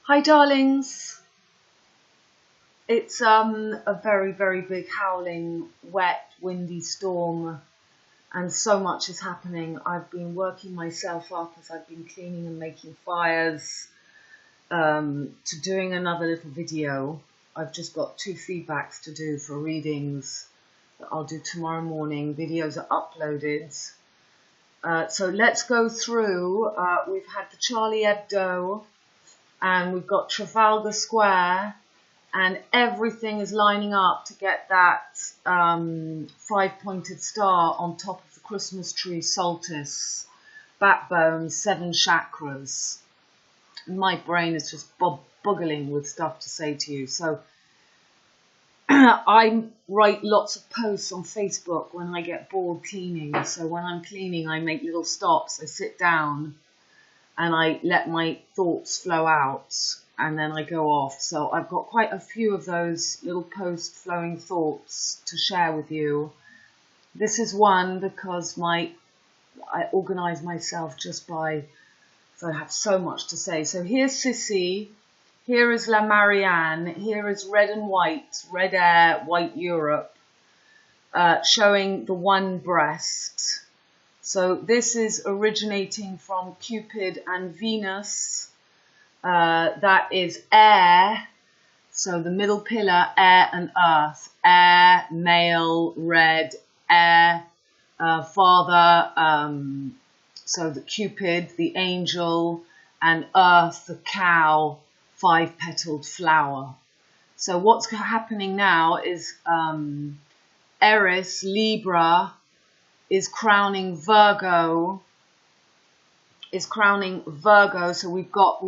Hi darlings, it's a very, very big howling, wet, windy storm and so much is happening. I've been working myself up as I've been cleaning and making fires to doing another little video. I've just got 2 feedbacks to do for readings that I'll do tomorrow morning. Videos are uploaded. So let's go through. We've had the Charlie Hebdo, and we've got Trafalgar Square, and everything is lining up to get that 5-pointed star on top of the Christmas tree, Solstice, backbone, 7 chakras. My brain is just buggling with stuff to say to you. So I write lots of posts on Facebook when I get bored cleaning. So when I'm cleaning, I make little stops. I sit down and I let my thoughts flow out, and then I go off. So I've got quite a few of those little post-flowing thoughts to share with you. This is one because I organise myself just by, so I have so much to say. So here's Sissy, here is La Marianne, here is red and white, red air, white Europe, showing the one breast. So this is originating from Cupid and Venus. That is air. So the middle pillar, air and earth. Air, male, red, air, father. So the Cupid, the angel, and earth, the cow, 5-petaled flower. So what's happening now is ERIS, Libra, is crowning VirgO, so we've got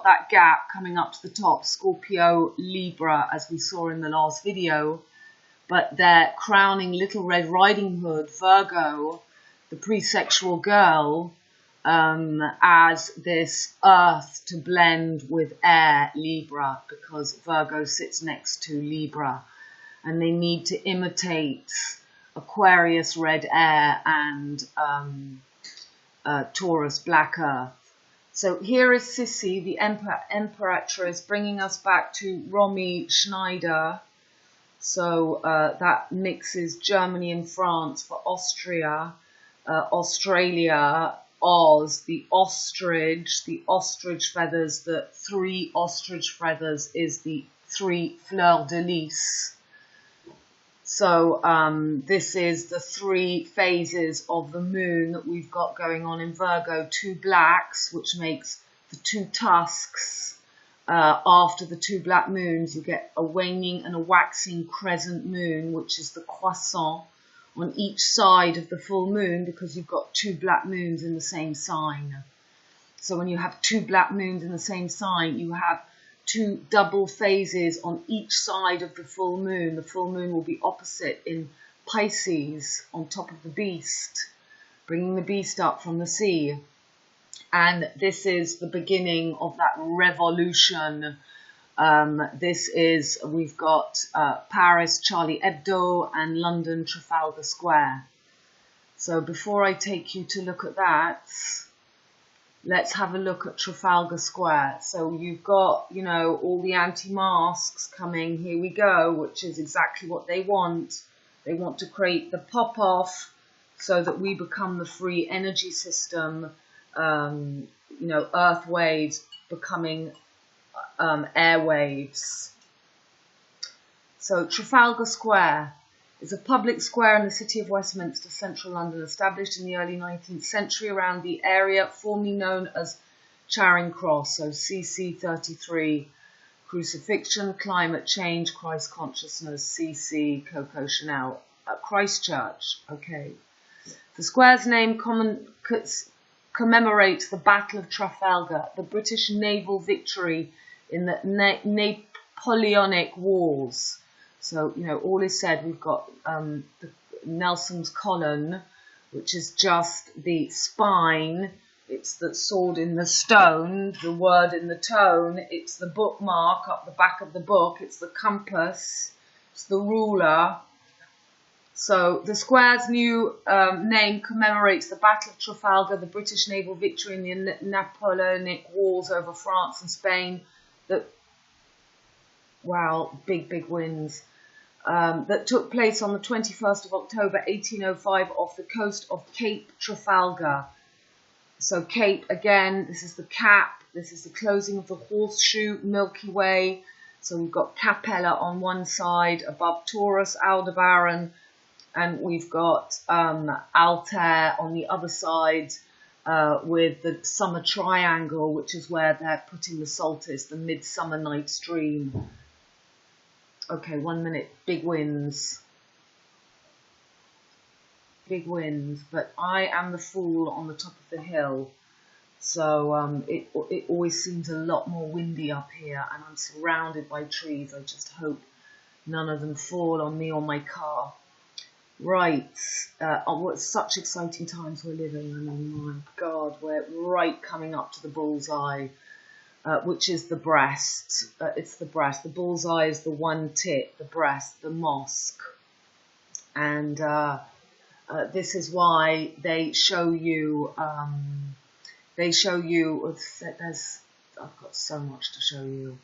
that gap coming up to the top, Scorpio, Libra, as we saw in the last video, but they're crowning Little Red Riding Hood, VirgO, the pre-sexual girl, as this earth to blend with air, Libra, because VirgO sits next to Libra, and they need to imitate Aquarius, red air, and Taurus, black earth. So here is Sissy, the Emperatrice, bringing us back to Romy Schneider. So that mixes Germany and France for Austria, Australia, Oz, the ostrich feathers, the 3 ostrich feathers is the 3 fleurs de lis. So this is the 3 phases of the moon that we've got going on in VirgO. 2 blacks, which makes the 2 tusks. After the 2 black moons, you get a waning and a waxing crescent moon, which is the croissant on each side of the full moon, because you've got 2 black moons in the same sign. So when you have 2 black moons in the same sign, you have 2 double phases on each side of the full moon. The full moon will be opposite in Pisces on top of the beast, bringing the beast up from the sea. And this is the beginning of that revolution. We've got Paris, Charlie Hebdo, and London, Trafalgar Square. So before I take you to look at that, let's have a look at Trafalgar Square. So you've got, you know, all the anti-masks coming. Here we go, which is exactly what they want. They want to create the pop-off so that we become the free energy system. You know, earth waves becoming air waves. So Trafalgar Square is a public square in the city of Westminster, central London, established in the early 19th century around the area formerly known as Charing Cross, so CC 33, crucifixion, climate change, Christ consciousness, CC, Coco Chanel, Christchurch. Okay. The square's name commemorates the Battle of Trafalgar, the British naval victory in the Napoleonic Wars. So, you know, all is said. We've got Nelson's column, which is just the spine. It's the sword in the stone, the word in the tone. It's the bookmark up the back of the book. It's the compass. It's the ruler. So the square's new name commemorates the Battle of Trafalgar, the British naval victory in the Napoleonic Wars over France and Spain. Big wins. That took place on the 21st of October 1805 off the coast of Cape Trafalgar. So Cape, again, this is the cap, this is the closing of the horseshoe, Milky Way. So we've got Capella on one side, above Taurus, Aldebaran, and we've got Altair on the other side with the summer triangle, which is where they're putting the solstice, the midsummer night's dream. Okay, 1 minute. Big wins. Big wins. But I am the fool on the top of the hill. So it always seems a lot more windy up here. And I'm surrounded by trees. I just hope none of them fall on me or my car. Right. What such exciting times we're living. I mean, my God, we're right coming up to the bullseye. Which is the breast. It's the breast. The bullseye is the one tit, the breast, the mosque. And this is why they show you. I've got so much to show you,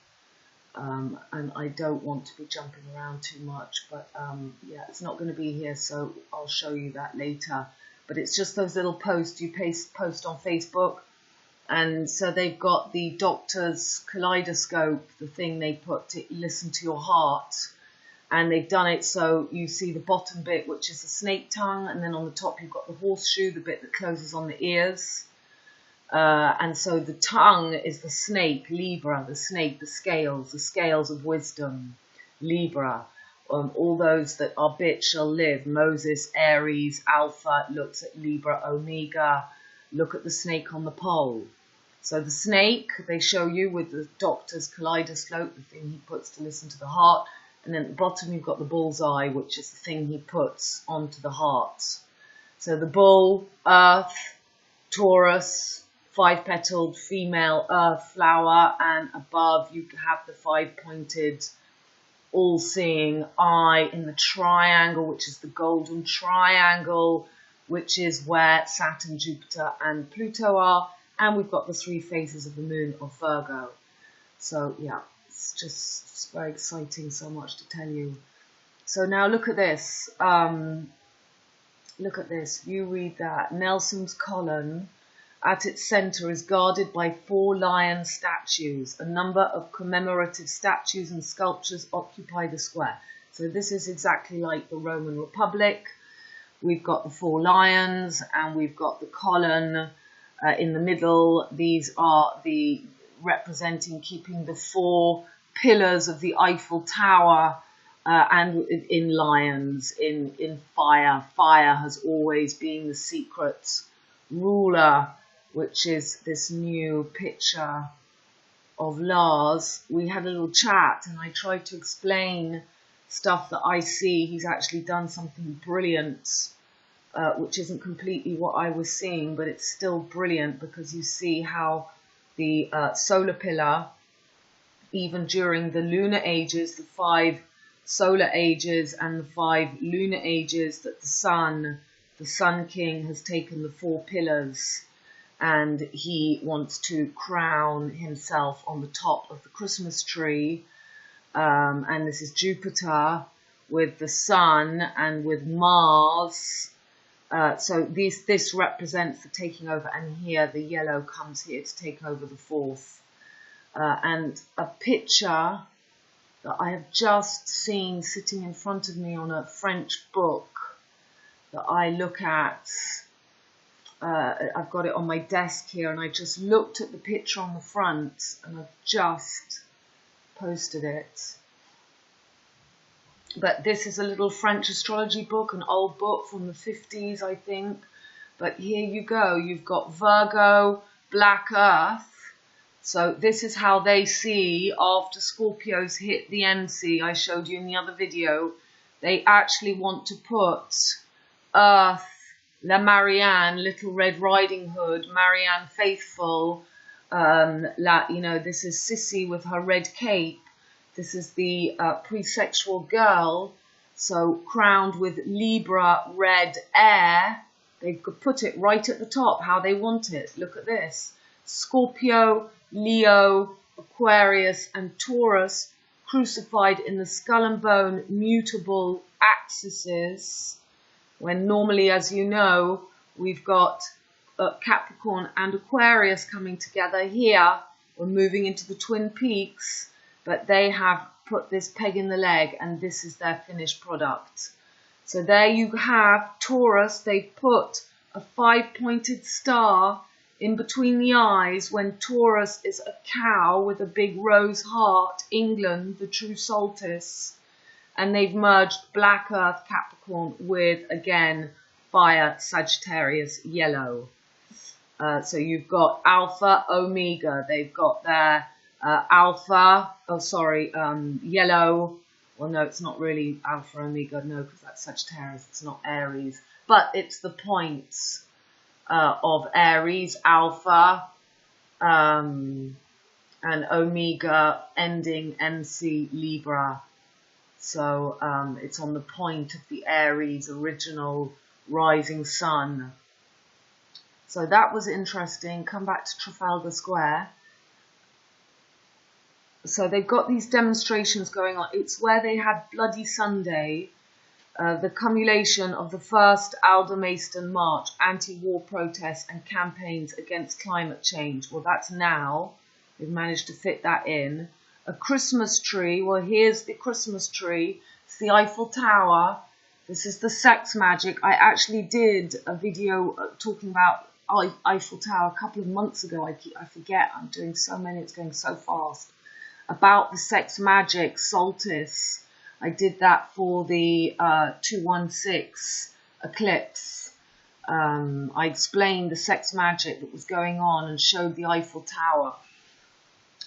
and I don't want to be jumping around too much. But yeah, it's not going to be here, so I'll show you that later. But it's just those little posts you post on Facebook. And so they've got the doctor's kaleidoscope, the thing they put to listen to your heart. And they've done it so you see the bottom bit, which is the snake tongue. And then on the top, you've got the horseshoe, the bit that closes on the ears. And so the tongue is the snake, Libra, the snake, the scales of wisdom, Libra. All those that are bit shall live. Moses, Aries, Alpha, looks at Libra, Omega. Look at the snake on the pole. So the snake, they show you with the doctor's kaleidoscope, the thing he puts to listen to the heart. And then at the bottom, you've got the bullseye, which is the thing he puts onto the heart. So the bull, Earth, Taurus, 5-petaled female Earth flower. And above, you have the 5-pointed, all-seeing eye in the triangle, which is the golden triangle, which is where Saturn, Jupiter, and Pluto are. And we've got the 3 phases of the moon of Virgo. So, yeah, it's very exciting, so much to tell you. So now look at this. Look at this. You read that. Nelson's column at its centre is guarded by 4 lion statues. A number of commemorative statues and sculptures occupy the square. So this is exactly like the Roman Republic. We've got the 4 lions and we've got the column in the middle. These are the representing keeping the 4 pillars of the Eiffel Tower and in lions, in fire. Fire has always been the secret ruler, which is this new picture of Lars. We had a little chat and I tried to explain stuff that I see. He's actually done something brilliant, which isn't completely what I was seeing, but it's still brilliant because you see how the solar pillar, even during the lunar ages, the 5 solar ages and the 5 lunar ages, that the sun king has taken the 4 pillars and he wants to crown himself on the top of the Christmas tree. And this is Jupiter with the sun and with Mars. So this represents the taking over, and here the yellow comes here to take over the 4th. And a picture that I have just seen sitting in front of me on a French book that I look at. I've got it on my desk here, and I just looked at the picture on the front, and I've just posted it. But this is a little French astrology book, an old book from the 50s, I think. But here you go. You've got Virgo, Black Earth. So this is how they see after Scorpios hit the MC I showed you in the other video. They actually want to put Earth, La Marianne, Little Red Riding Hood, Marianne Faithful. This is Sissy with her red cape. This is the pre-sexual girl So crowned with Libra red air. They've put it right at the top how they want it. Look at this. Scorpio, Leo, Aquarius and Taurus crucified in the skull and bone mutable axes. When normally, as you know, we've got Capricorn and Aquarius coming together. Here we're moving into the twin peaks, but they have put this peg in the leg and this is their finished product. So there you have Taurus. They've put a 5-pointed star in between the eyes when Taurus is a cow with a big rose heart, England, the true solstice. And they've merged Black Earth Capricorn with, again, fire Sagittarius yellow. So you've got Alpha, Omega. They've got their yellow. Well, no, it's not really Alpha, Omega, no, because that's Sagittarius. It's not Aries. But it's the points of Aries, Alpha, and Omega ending MC Libra. So it's on the point of the Aries original rising sun. So that was interesting. Come back to Trafalgar Square. So they've got these demonstrations going on. It's where they had Bloody Sunday, the cumulation of the first Aldermaston March, anti-war protests and campaigns against climate change. Well, that's now. They've managed to fit that in. A Christmas tree. Well, here's the Christmas tree. It's the Eiffel Tower. This is the sex magic. I actually did a video talking about Eiffel Tower a couple of months ago. I forget. I'm doing so many. It's going so fast. About the sex magic, Solstice. I did that for the 216 eclipse. I explained the sex magic that was going on and showed the Eiffel Tower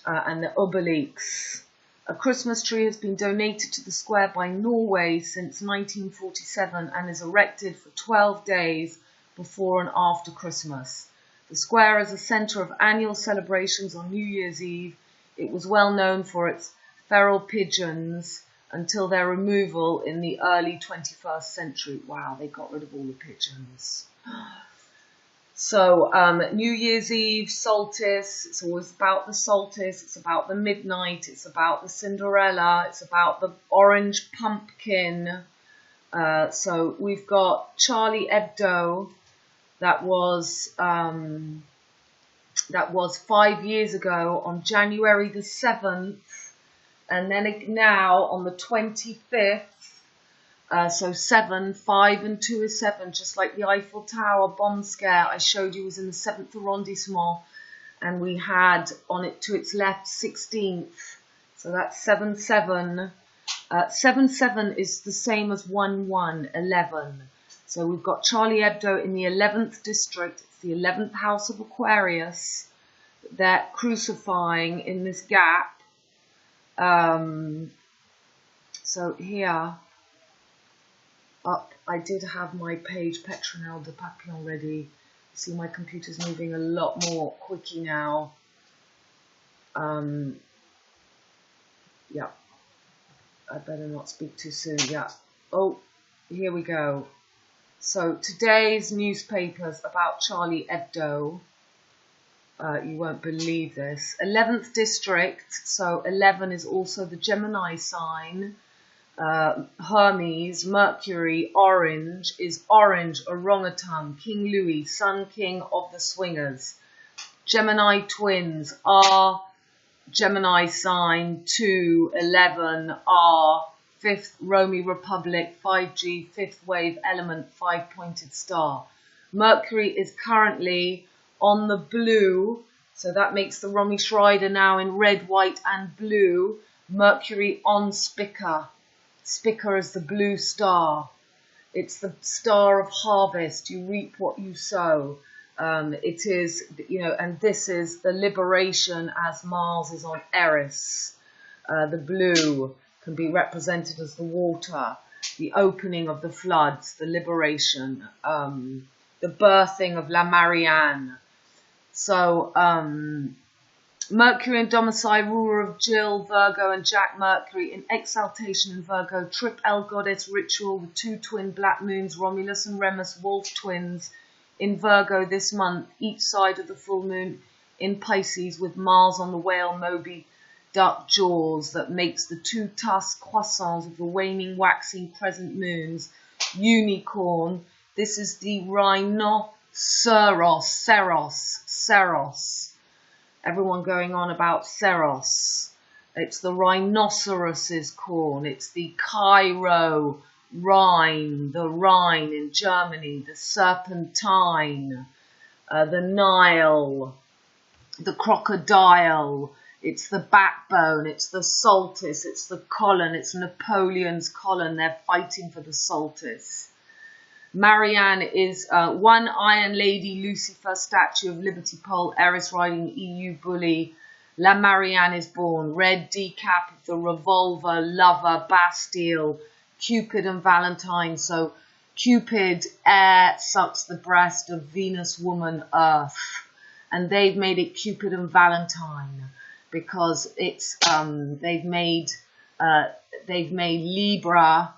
and the obelisk. A Christmas tree has been donated to the square by Norway since 1947 and is erected for 12 days before and after Christmas. The square is a centre of annual celebrations on New Year's Eve. It was well known for its feral pigeons until their removal in the early 21st century. Wow, they got rid of all the pigeons. So New Year's Eve, solstice, it's always about the solstice, it's about the midnight, it's about the Cinderella, it's about the orange pumpkin. So we've got Charlie Hebdo, that was 5 years ago on January the 7th, and then now on the 25th, so 7, 5 and 2 is 7, just like the Eiffel Tower bomb scare I showed you was in the 7th arrondissement, and we had on it to its left 16th, so that's 7, 7. 7, 7 is the same as 1, 1, 11. So we've got Charlie Hebdo in the 11th district, it's the 11th house of Aquarius. They're crucifying in this gap. So here, up, I did have my page Petronelle de Papillon ready. See, my computer's moving a lot more quickly now. Yeah, I better not speak too soon. Yeah. Oh, here we go. So today's newspapers about Charlie Hebdo. You won't believe this. 11th district, so 11 is also the Gemini sign. Hermes, Mercury, orange, is orange, orangutan, King Louis, Sun King of the Swingers. Gemini twins are Gemini sign, 2, 11, are 5th Romy Republic, 5G, 5th wave element, 5-pointed star. Mercury is currently on the blue, so that makes the Romy Schreider now in red, white and blue. Mercury on Spica. Spica is the blue star. It's the star of harvest. You reap what you sow. It is, you know, and this is the liberation as Mars is on ERIS. The blue can be represented as the water, the opening of the floods, the liberation, the birthing of La Marianne. So Mercury and domicile, ruler of Jill, Virgo and Jack Mercury in exaltation in Virgo. Trip L goddess ritual with 2 twin black moons, Romulus and Remus, wolf twins in Virgo this month, each side of the full moon in Pisces, with Mars on the whale Moby duck jaws that makes the 2 tusk croissants of the waning, waxing crescent moons. Unicorn. This is the Ceros. Everyone going on about Ceros. It's the rhinoceros's corn. It's the Cairo Rhine, the Rhine in Germany, the Serpentine, the Nile, the crocodile. It's the backbone. It's the Solstice. It's the colon. It's Napoleon's colon. They're fighting for the Solstice. Marianne is one Iron Lady, Lucifer, Statue of Liberty pole, Eris riding EU bully. La Marianne is born. Red decap of the revolver, lover, Bastille, Cupid and Valentine. So Cupid, air, sucks the breast of Venus, woman, earth. And they've made it Cupid and Valentine because it's they've made Libra.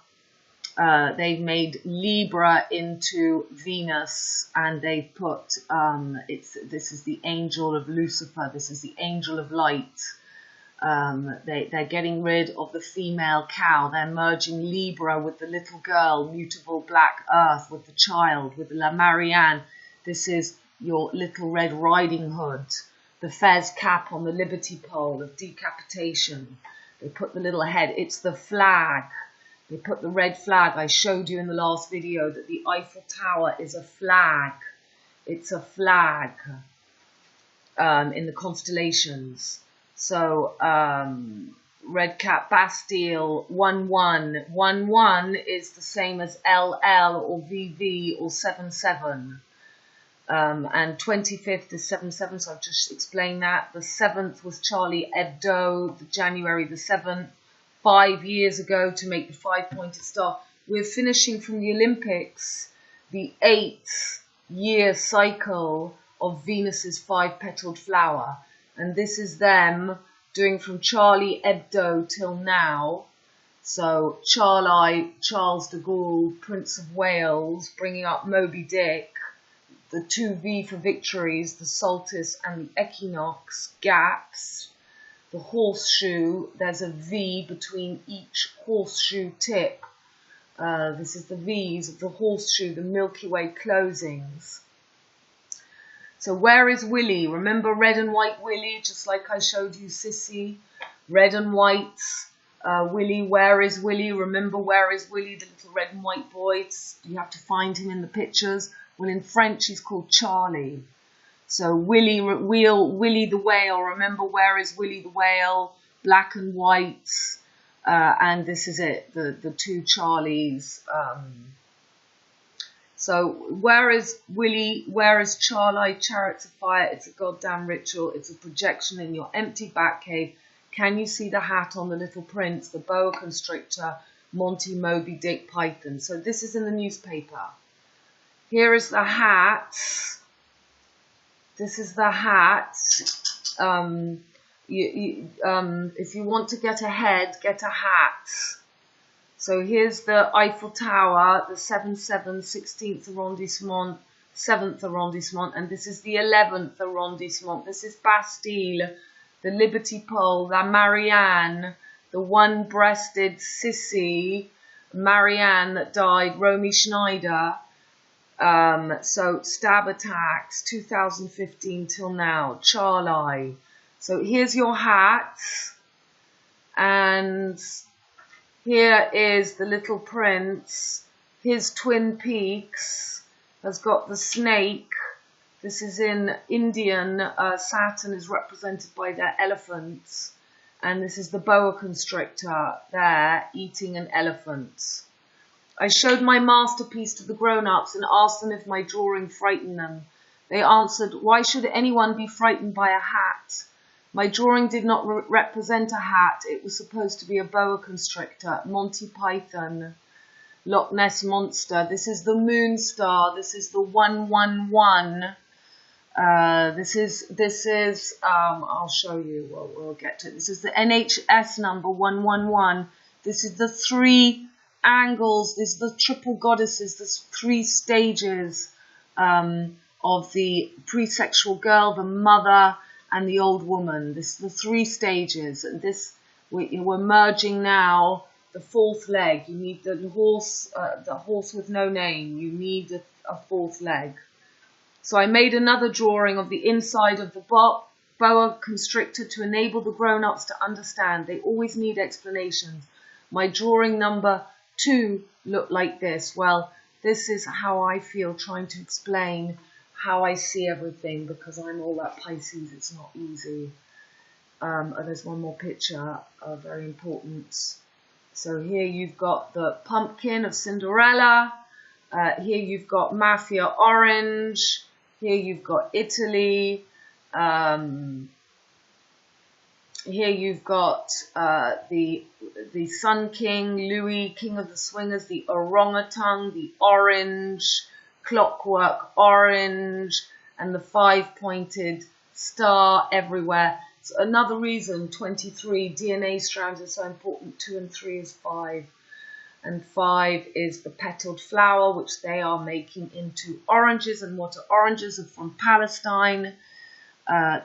They've made Libra into Venus, and they put this is the angel of Lucifer. This is the angel of light. They're getting rid of the female cow. They're merging Libra with the little girl, mutable black earth, with the child, with La Marianne. This is your little Red Riding Hood. The fez cap on the Liberty pole of decapitation. They put the little head. It's the flag. They put the red flag. I showed you in the last video that the Eiffel Tower is a flag. It's a flag in the constellations. So red cap, Bastille, 1-1. 1-1 is the same as LL or VV or 7-7. And 25th is 7-7, so I've just explained that. The 7th was Charlie Hebdo, January the 7th. 5 years ago to make the 5-pointed star. We're finishing from the Olympics, the 8th year cycle of Venus's 5-petaled flower. And this is them doing from Charlie Hebdo till now. So Charles de Gaulle, Prince of Wales, bringing up Moby Dick, the 2V for victories, the solstice and the equinox, gaps. The horseshoe, there's a V between each horseshoe tip. This is the V's of the horseshoe, the Milky Way closings. So where is Willy? Remember red and white Willy, just like I showed you Sissy? Red and white Willy, where is Willy? Remember where is Willy, the little red and white boy? You have to find him in the pictures. Well, in French, he's called Charlie. So Willy the whale, remember where is Willy the whale, black and white, and this is it, the 2 Charlies. So where is Willy, where is Charlie, Chariots of Fire? It's a goddamn ritual, it's a projection in your empty back cave. Can you see the hat on the little prince, the boa constrictor, Monty, Moby Dick, Python? So this is in the newspaper. Here is the hat. This is the hat. If you want to get ahead, get a hat. So here's the Eiffel Tower, the 7-7, 16th arrondissement, 7th arrondissement, and this is the 11th arrondissement. This is Bastille, the Liberty pole, La Marianne, the one-breasted sissy, Marianne that died, Romy Schneider. So stab attacks, 2015 till now, Charlie. So here's your hat, and here is the little prince. His Twin Peaks has got the snake. This is in Indian. Saturn is represented by their elephants, and this is the boa constrictor there eating an elephant. I showed my masterpiece to the grown-ups and asked them if my drawing frightened them. They answered, "Why should anyone be frightened by a hat? My drawing did not represent a hat. It was supposed to be a boa constrictor, Monty Python, Loch Ness Monster. This is the moon star. This is the 111. This is I'll show you. Well, we'll get to it. This is the NHS number 111. This is the 3 angles. This is the triple goddesses. There's 3 stages of the pre-sexual girl, the mother, and the old woman. This is the 3 stages, and this we're merging now. The 4th leg. You need the horse with no name. You need a 4th leg. So I made another drawing of the inside of the boa constrictor to enable the grown-ups to understand. They always need explanations. My drawing number 2 looked like this. Well, this is how I feel trying to explain how I see everything, because I'm all that Pisces. It's not easy. There's one more picture, very important. So here you've got the pumpkin of Cinderella. Here you've got Mafia Orange. Here you've got Italy. Here you've got the Sun King, Louis, King of the Swingers, the orangutan, the orange, clockwork orange, and the 5-pointed star everywhere. So another reason 23 DNA strands are so important. 2 and 3 is 5. And 5 is the petaled flower, which they are making into oranges. And what are oranges? Are from Palestine.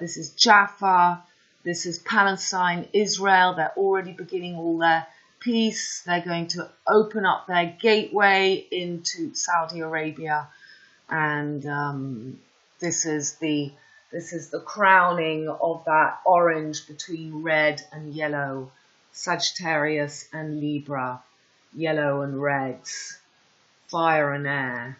This is Jaffa. This is Palestine, Israel. They're already beginning all their peace. They're going to open up their gateway into Saudi Arabia. And this is the crowning of that orange between red and yellow. Sagittarius and Libra. Yellow and reds, fire and air.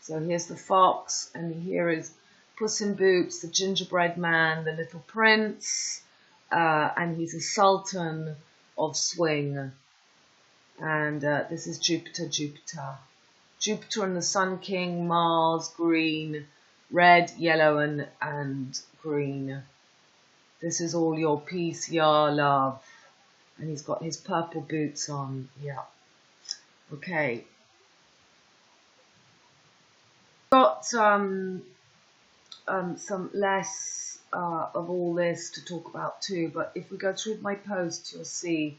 So here's the fox, and here is Puss in Boots, the gingerbread man, the little prince, and he's a sultan of swing. And this is Jupiter. Jupiter and the Sun King, Mars, green, red, yellow, and green. This is all your peace, your love. And he's got his purple boots on. Yeah. Okay. Got some less of all this to talk about too. But if we go through my posts, you'll see.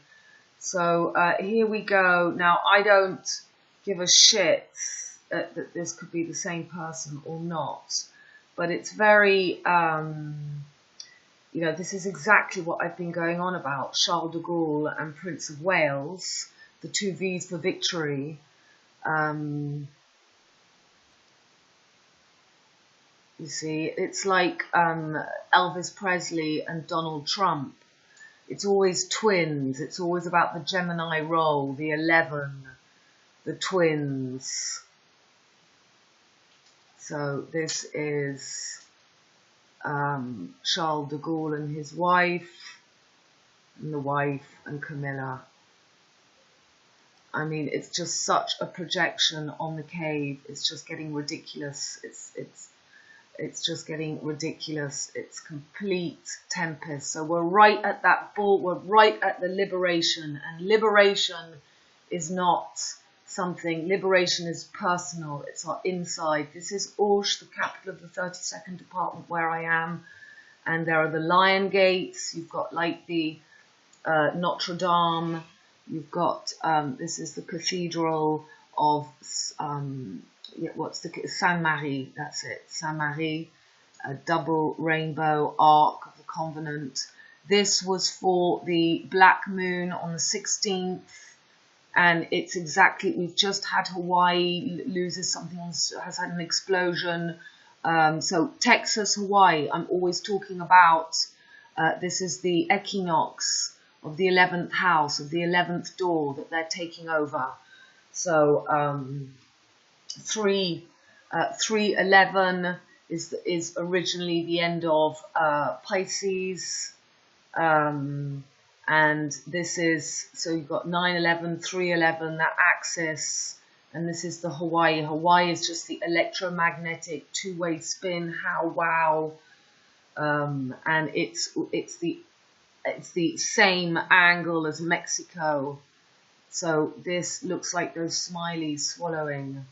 So here we go. Now, I don't give a shit that this could be the same person or not. But it's very... you know, this is exactly what I've been going on about. Charles de Gaulle and Prince of Wales, the 2 V's for victory. You see, it's like Elvis Presley and Donald Trump. It's always twins. It's always about the Gemini role, the 11, the twins. So this is... Charles de Gaulle and his wife, and the wife and Camilla. I mean, it's just such a projection on the cave. It's just getting ridiculous. It's just getting ridiculous. It's complete tempest. So we're right at that we're right at the liberation, and liberation is not something. Liberation is personal. It's our inside. This is Auch, the capital of the 32nd department where I am, and there are the Lion Gates. You've got like the Notre Dame. You've got this is the cathedral of Saint-Marie. That's it, Saint-Marie, a double rainbow arc of the Covenant. This was for the black moon on the 16th. And it's exactly, we've just had Hawaii loses something, has had an explosion. So Texas, Hawaii, I'm always talking about. This is the equinox of the 11th house, of the 11th door that they're taking over. So 311 is originally the end of Pisces. And this is, so you've got 911, 311, that axis, and this is the Hawaii. Hawaii is just the electromagnetic 2-way spin. How wow! And it's the same angle as Mexico. So this looks like those smileys swallowing.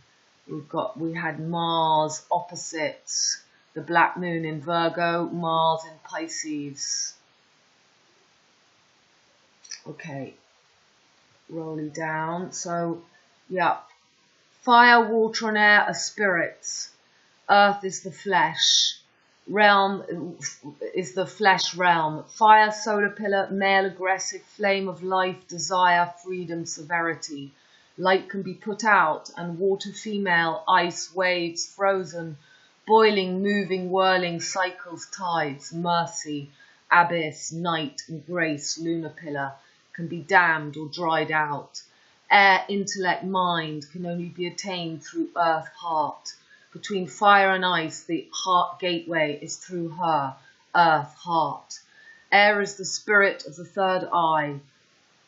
We had Mars opposite the black moon in Virgo, Mars in Pisces. Okay, rolling down. So, yeah, fire, water and air are spirits. Earth is the flesh. Realm is the flesh realm. Fire, solar pillar, male, aggressive, flame of life, desire, freedom, severity. Light can be put out, and water, female, ice, waves, frozen, boiling, moving, whirling, cycles, tides, mercy, abyss, night and grace, lunar pillar, can be dammed or dried out. Air, intellect, mind can only be attained through earth, heart. Between fire and ice, the heart gateway is through her, earth, heart. Air is the spirit of the third eye.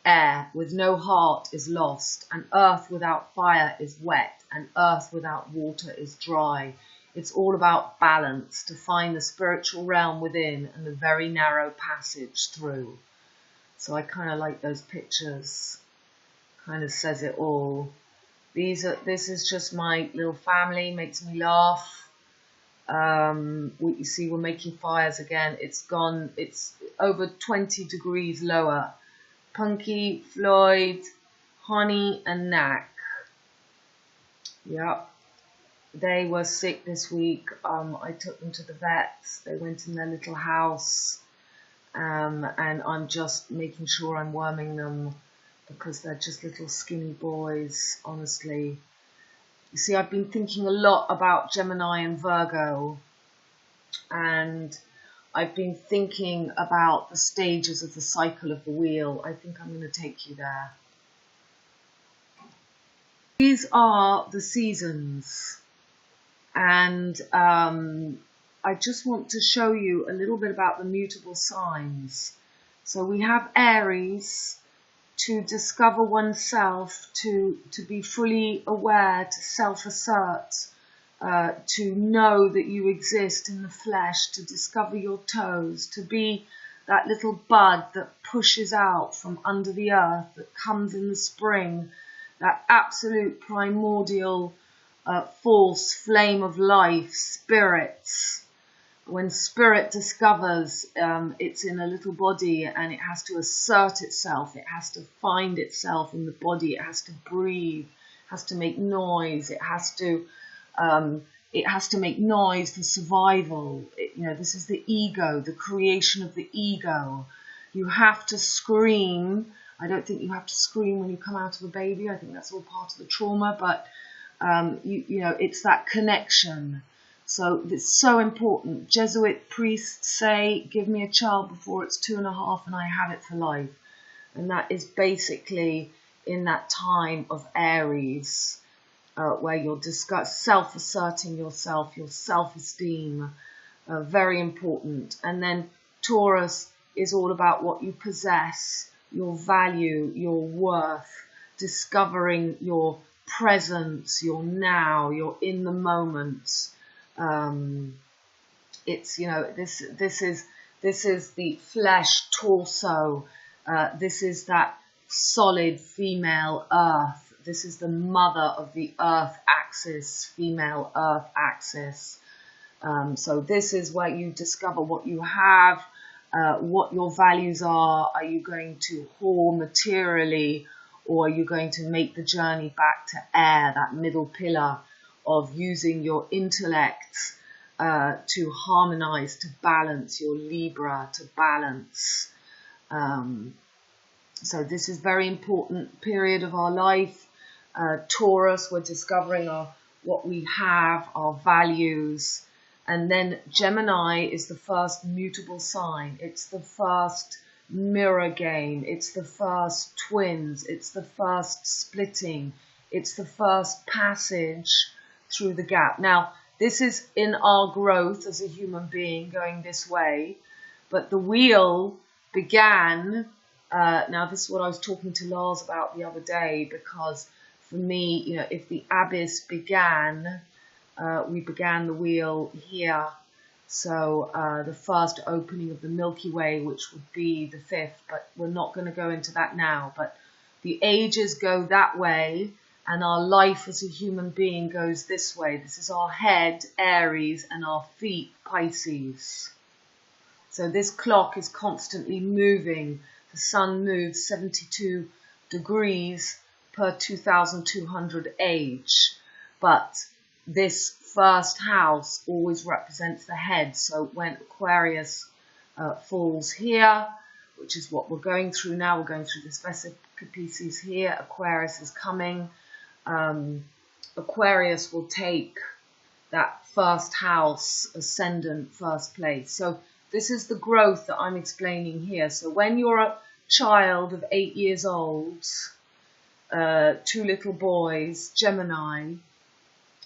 Air with no heart is lost, and earth without fire is wet, and earth without water is dry. It's all about balance, to find the spiritual realm within and the very narrow passage through. So I kind of like those pictures. Kind of says it all. This is just my little family, makes me laugh. What you see, we're making fires again. It's gone, it's over 20 degrees lower. Punky, Floyd, Honey and Knack. Yep. They were sick this week. I took them to the vets. They went in their little house. And I'm just making sure I'm worming them, because they're just little skinny boys, honestly. You see, I've been thinking a lot about Gemini and Virgo, and I've been thinking about the stages of the cycle of the wheel. I think I'm going to take you there. These are the seasons, and I just want to show you a little bit about the mutable signs. So we have Aries, to discover oneself, to be fully aware, to self-assert, to know that you exist in the flesh, to discover your toes, to be that little bud that pushes out from under the earth, that comes in the spring, that absolute primordial force, flame of life, spirits. When spirit discovers it's in a little body and it has to assert itself, it has to find itself in the body, it has to breathe, it has to make noise, it has to make noise for survival. This is the ego, the creation of the ego. You have to scream. I don't think you have to scream when you come out of a baby. I think that's all part of the trauma, but it's that connection. So it's so important. Jesuit priests say, give me a child before it's 2.5 and I have it for life. And that is basically in that time of Aries, where you're self-asserting yourself, your self-esteem, very important. And then Taurus is all about what you possess, your value, your worth, discovering your presence, your now, your in the moment. It's, this is the flesh torso. This is that solid female earth. This is the mother of the earth axis, female earth axis. So this is where you discover what you have, what your values are. Are you going to hoard materially, or are you going to make the journey back to air, that middle pillar of using your intellect to harmonize, to balance, your Libra to balance. So this is very important period of our life. Taurus, we're discovering what we have, our values. And then Gemini is the first mutable sign. It's the first mirror game. It's the first twins. It's the first splitting. It's the first passage through the gap. Now, this is in our growth as a human being going this way, but the wheel began, now this is what I was talking to Lars about the other day, because for me, if the abyss began, we began the wheel here. So the first opening of the Milky Way, which would be the 5th, but we're not going to go into that now. But the ages go that way, and our life as a human being goes this way. This is our head, Aries, and our feet, Pisces. So this clock is constantly moving. The sun moves 72 degrees per 2200 age. But this first house always represents the head. So when Aquarius falls here, which is what we're going through now, we're going through this Vesica Pisces here, Aquarius is coming. Aquarius will take that first house, ascendant, first place. So this is the growth that I'm explaining here. So when you're a child of 8 years old, 2 little boys, Gemini,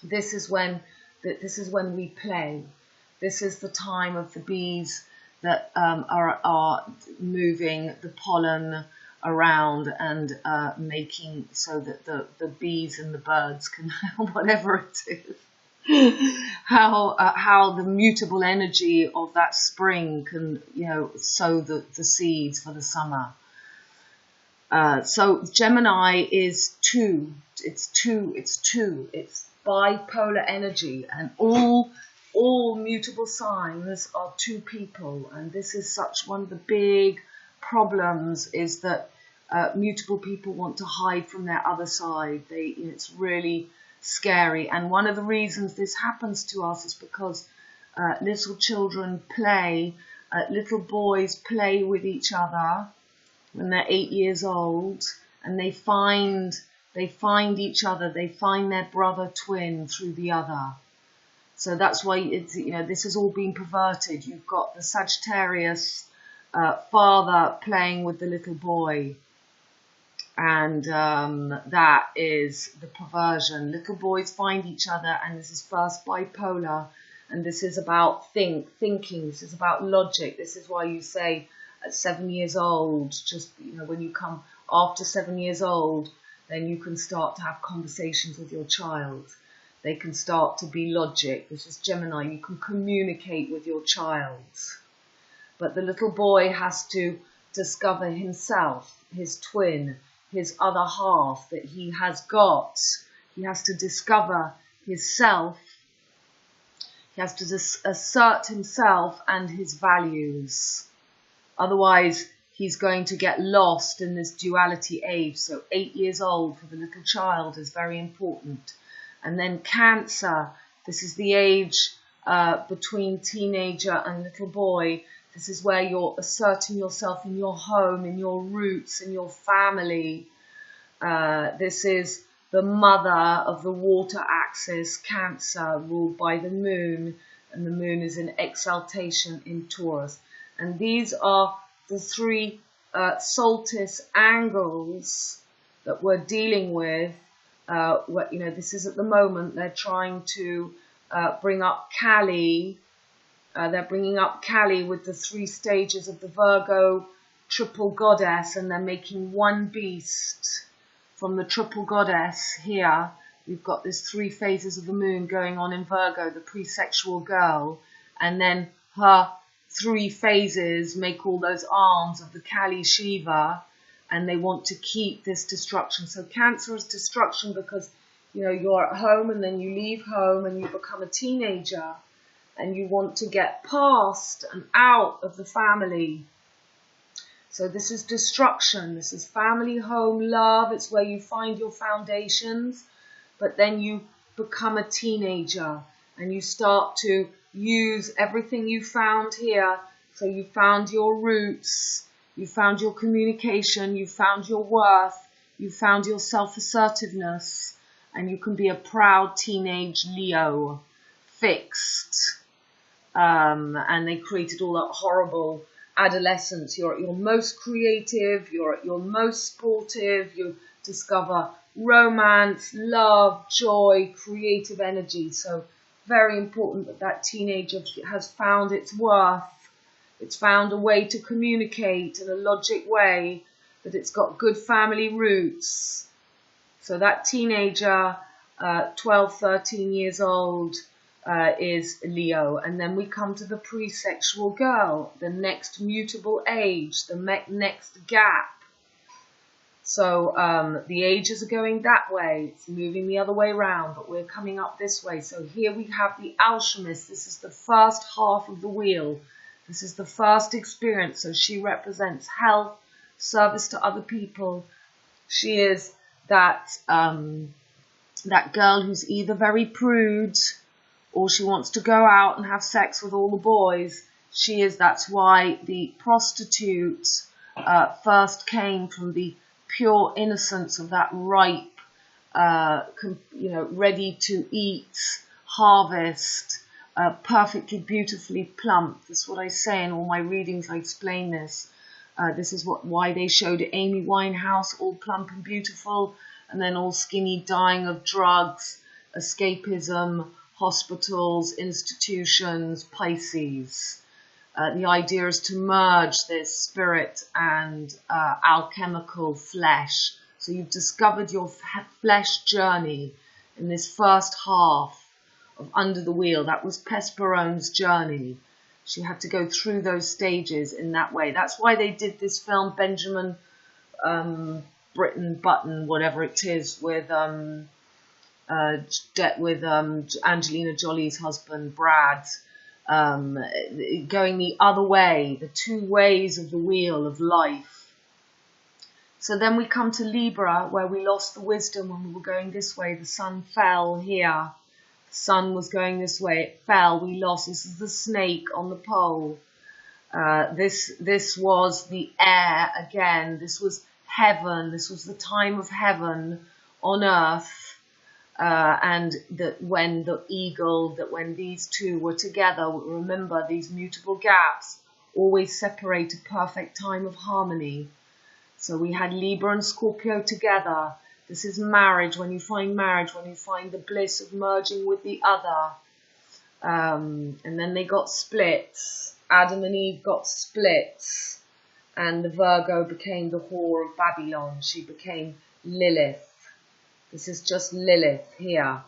this is when we play. This is the time of the bees that are moving the pollen around and making so that the bees and the birds can, whatever it is, how the mutable energy of that spring can, sow the seeds for the summer. So Gemini is 2. It's 2. It's bipolar energy, and all mutable signs are 2 people. And this is such one of the big problems, is that mutable people want to hide from their other side. It's really scary. And one of the reasons this happens to us is because little children play, little boys play with each other when they're 8 years old, and they find each other, they find their brother twin through the other. So that's why this has all been perverted. You've got the Sagittarius father playing with the little boy, and that is the perversion. Little boys find each other, and this is first bipolar, and this is about thinking. This is about logic. This is why you say at 7 years old, just when you come after 7 years old, then you can start to have conversations with your child. They can start to be logic. This is Gemini. You can communicate with your child. But the little boy has to discover himself, his twin, his other half that he has got. He has to discover his self. He has to assert himself and his values. Otherwise, he's going to get lost in this duality age. So 8 years old for the little child is very important. And then Cancer, this is the age between teenager and little boy. This is where you're asserting yourself in your home, in your roots, in your family. This is the mother of the water axis, Cancer, ruled by the moon. And the moon is in exaltation in Taurus. And these are the 3 solstice angles that we're dealing with. This is at the moment they're trying to bring up Kali. They're bringing up Kali with the 3 stages of the Virgo triple goddess, and they're making one beast from the triple goddess here. We've got these 3 phases of the moon going on in Virgo, the pre-sexual girl, and then her 3 phases make all those arms of the Kali Shiva, and they want to keep this destruction. So Cancer is destruction because, you're at home and then you leave home and you become a teenager and you want to get past and out of the family. So this is destruction. This is family, home, love. It's where you find your foundations, but then you become a teenager and you start to use everything you found here. So you found your roots, you found your communication, you found your worth, you found your self-assertiveness, and you can be a proud teenage Leo, fixed. And they created all that horrible adolescence. You're at your most creative, you're at your most sportive, you discover romance, love, joy, creative energy. So very important that that teenager has found its worth. It's found a way to communicate in a logic way, that it's got good family roots. So that teenager, 12, 13 years old, is Leo. And then we come to the pre-sexual girl, the next mutable age, the next gap. So the ages are going that way. It's moving the other way around, but we're coming up this way. So here we have the alchemist. This is the first half of the wheel. This is the first experience. So she represents health, service to other people. She is that that girl who's either very prude or she wants to go out and have sex with all the boys. That's why the prostitute first came from the pure innocence of that ripe, ready to eat harvest, perfectly, beautifully plump. That's what I say in all my readings. I explain this. This is why they showed Amy Winehouse all plump and beautiful, and then all skinny, dying of drugs, escapism, hospitals, institutions, Pisces. The idea is to merge this spirit and alchemical flesh. So you've discovered your flesh journey in this first half of Under the Wheel. That was Pesperone's journey. She had to go through those stages in that way. That's why they did this film, Benjamin Button, whatever it is, with Angelina Jolie's husband, Brad, going the other way, the two ways of the wheel of life. So then we come to Libra, where we lost the wisdom when we were going this way. The sun fell here. The sun was going this way. It fell. We lost. This is the snake on the pole. This was the air again. This was heaven. This was the time of heaven on earth. And that when the eagle, that when these two were together, remember these mutable gaps always separate a perfect time of harmony. So we had Libra and Scorpio together. This is marriage, when you find marriage, when you find the bliss of merging with the other. And then they got split. Adam and Eve got split. And the Virgo became the whore of Babylon. She became Lilith. This is just Lilith here.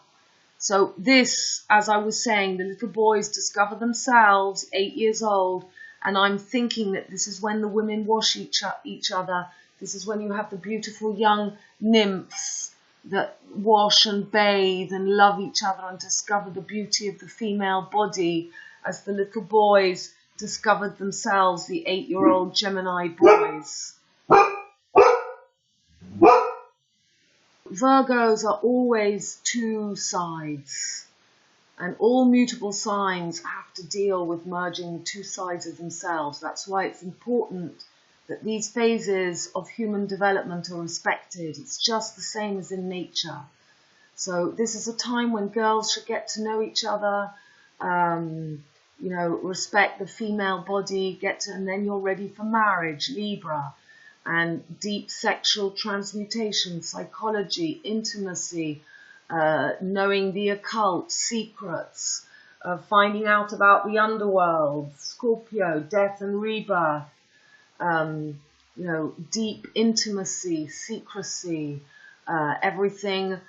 So this, as I was saying, the little boys discover themselves, 8 years old, and I'm thinking that this is when the women wash each other. This is when you have the beautiful young nymphs that wash and bathe and love each other and discover the beauty of the female body, as the little boys discovered themselves, the 8-year-old Gemini boys. Virgos are always two sides, and all mutable signs have to deal with merging two sides of themselves. That's why it's important that these phases of human development are respected. It's just the same as in nature. So this is a time when girls should get to know each other, respect the female body, and then you're ready for marriage, Libra. And deep sexual transmutation, psychology, intimacy, knowing the occult, secrets, finding out about the underworld, Scorpio, death and rebirth, deep intimacy, secrecy, everything,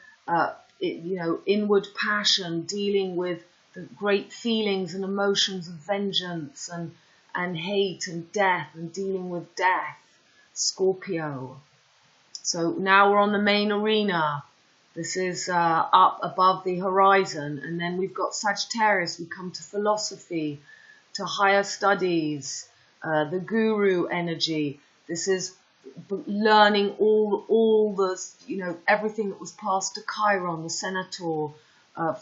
inward passion, dealing with the great feelings and emotions of vengeance and hate and death, and dealing with death. Scorpio. So now we're on the main arena. This is up above the horizon, and then we've got Sagittarius. We come to philosophy, to higher studies, the guru energy. This is learning all the, everything that was passed to Chiron, the Senator,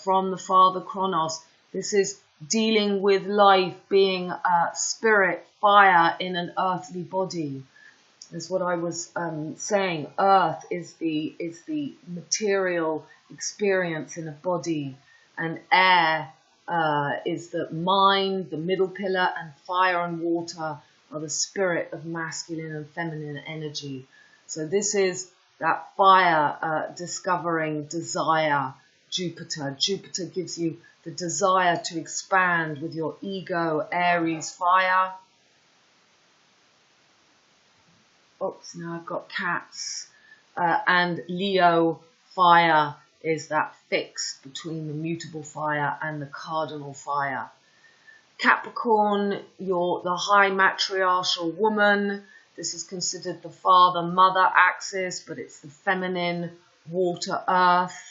from the Father Kronos. This is dealing with life, being spirit, fire in an earthly body. Is what I was saying. Earth is the material experience in a body, and air is the mind, the middle pillar, and fire and water are the spirit of masculine and feminine energy. So this is that fire discovering desire, Jupiter. Jupiter gives you the desire to expand with your ego, Aries fire. Oops, now I've got cats. And Leo fire is that fix between the mutable fire and the cardinal fire. Capricorn, you're the high matriarchal woman. This is considered the father-mother axis, but it's the feminine water-earth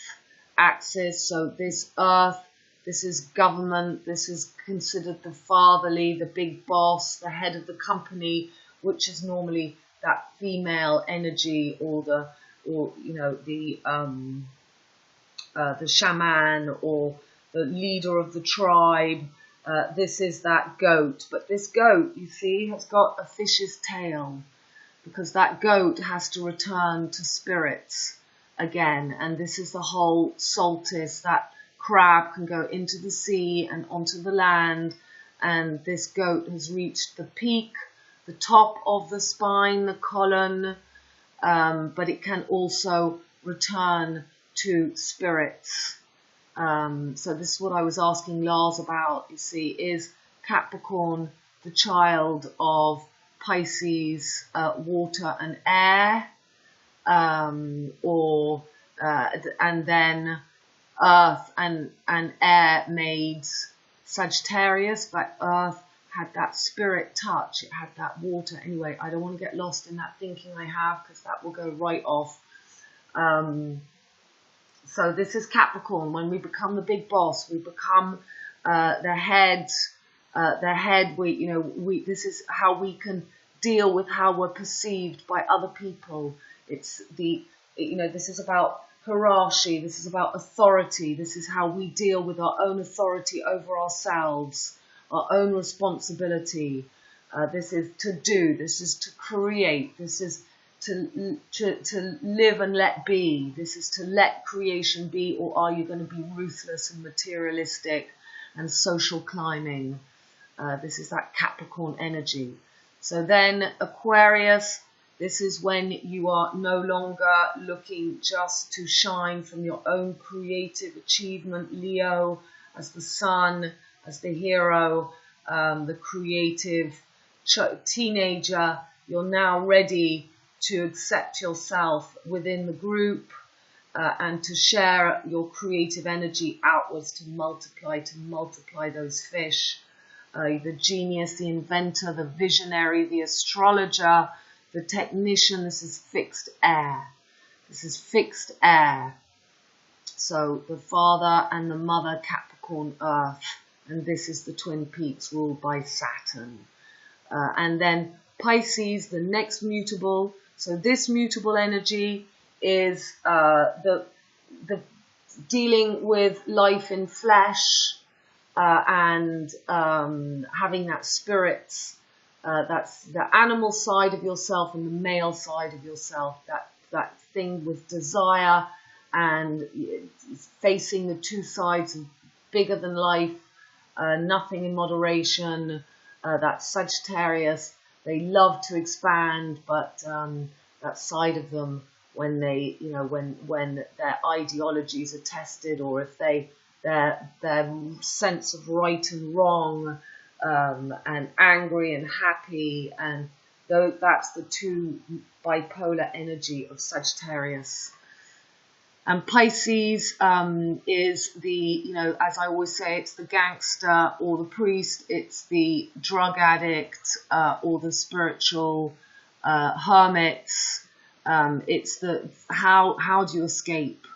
axis. So this earth, this is government, this is considered the fatherly, the big boss, the head of the company, which is normally that female energy, or the shaman, or the leader of the tribe. This is that goat, but this goat, you see, has got a fish's tail, because that goat has to return to spirits again. And this is the whole solstice. That crab can go into the sea and onto the land, and this goat has reached the peak, the top of the spine, the colon, but it can also return to spirits. So this is what I was asking Lars about, you see, is Capricorn the child of Pisces, water and air, and then Earth and air made Sagittarius, but Earth had that spirit touch, it had that water. Anyway, I don't want to get lost in that thinking I have, because that will go right off. So this is Capricorn. When we become the big boss, we become the head. This is how we can deal with how we're perceived by other people. It's this is about hierarchy. This is about authority. This is how we deal with our own authority over ourselves, our own responsibility. This is to do. This is to create. This is to live and let be. This is to let creation be, or are you going to be ruthless and materialistic and social climbing? This is that Capricorn energy. So then Aquarius, this is when you are no longer looking just to shine from your own creative achievement. Leo as the sun, as the hero, the creative teenager. You're now ready to accept yourself within the group and to share your creative energy outwards, to multiply those fish. The genius, the inventor, the visionary, the astrologer, the technician. This is fixed air. This is fixed air. So the father and the mother, Capricorn Earth, and this is the Twin Peaks ruled by Saturn. And then Pisces, the next mutable. So this mutable energy is the dealing with life in flesh and having that spirit. That's the animal side of yourself and the male side of yourself. That thing with desire and facing the two sides of bigger than life, nothing in moderation. That Sagittarius, they love to expand, but that side of them, when they, when their ideologies are tested, or if their sense of right and wrong, and angry and happy, and that's the two bipolar energy of Sagittarius. And Pisces is the, as I always say, it's the gangster or the priest, it's the drug addict or the spiritual hermits. It's the, how do you escape?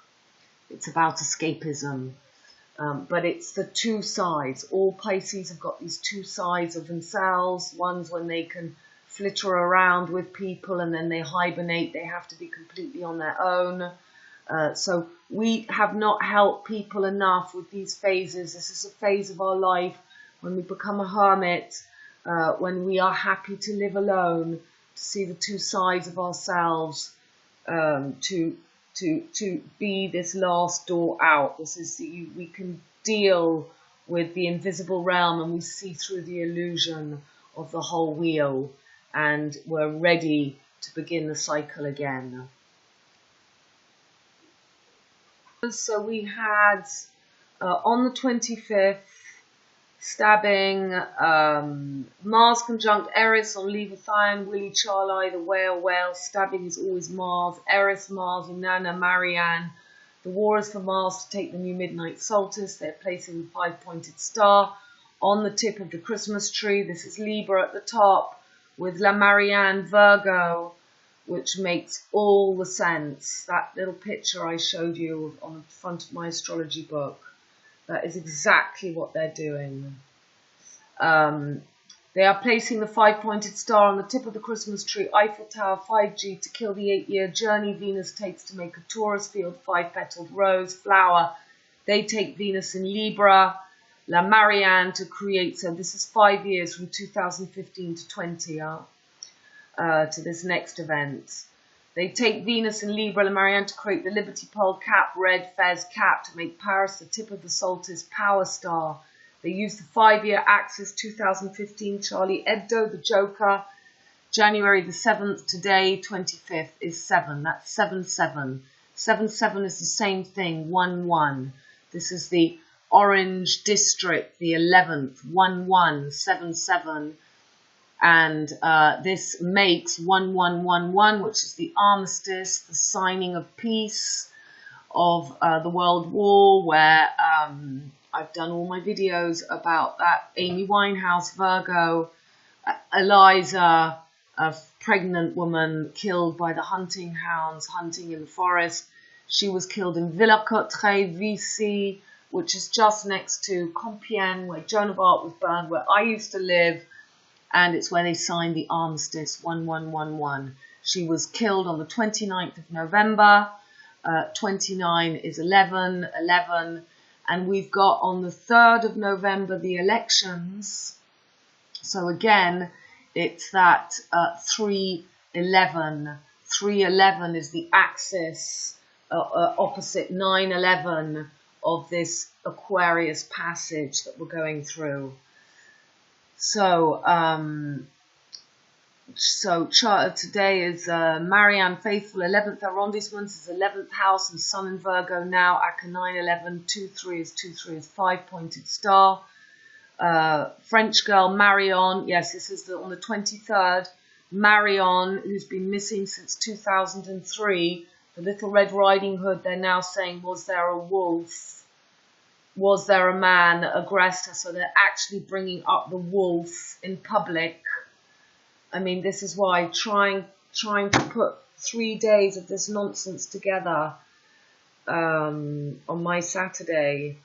It's about escapism. But it's the two sides. All Pisces have got these two sides of themselves. One's when they can flitter around with people and then they hibernate. They have to be completely on their own. So we have not helped people enough with these phases. This is a phase of our life when we become a hermit, when we are happy to live alone, to see the two sides of ourselves, to be this last door out. This is we can deal with the invisible realm and we see through the illusion of the whole wheel, and we're ready to begin the cycle again. So we had on the 25th, stabbing, Mars conjunct Eris on Leviathan, Willie Charlie, the whale, stabbing is always Mars, Eris, Mars, Inanna, Marianne. The war is for Mars to take the new midnight solstice. They're placing the 5-pointed star on the tip of the Christmas tree. This is Libra at the top, with La Marianne Virgo, which makes all the sense. That little picture I showed you on the front of my astrology book, that is exactly what they're doing. They are placing the 5-pointed star on the tip of the Christmas tree, Eiffel Tower 5G, to kill the 8-year journey Venus takes to make a Taurus field 5-petaled rose flower. They take Venus in Libra, La Marianne to create, so this is 5 years from 2015 to 20, to this next event. They take Venus in Libra, La Marianne to create the Liberty Pole cap, red fez cap, to make Paris the tip of the Solstice power star. They use the 5-year axis, 2015, Charlie Hebdo, the Joker, January the 7th, today, 25th, is 7. That's 7-7. 7-7 is the same thing, 1-1. This is the Orange District, the 11th, 1-1, 7-7. And this makes 1-1-1-1, which is the armistice, the signing of peace of the World War, where I've done all my videos about that. Amy Winehouse, Virgo, Eliza, a pregnant woman killed by the hunting hounds, hunting in the forest. She was killed in Villers-Cotterêts, Vichy, which is just next to Compiègne, where Joan of Arc was burned, where I used to live, and it's where they signed the armistice, 1-1-1-1. She was killed on the 29th of November. 29 is 11, 11. And we've got on the 3rd of November the elections. So again, it's that 3-11. 3-11 is the axis opposite 9-11 of this Aquarius passage that we're going through. So, today is Marianne Faithful, 11th arrondissement, is 11th house, and Sun in Virgo now, Aka 9-11, 2-3 is 5-pointed star. French girl Marion, yes, this is on the 23rd, Marion, who's been missing since 2003, the Little Red Riding Hood, they're now saying, was there a wolf? Was there a man that aggressed her? So they're actually bringing up the wolf in public. I mean, this is why trying to put 3 days of this nonsense together on my Saturday,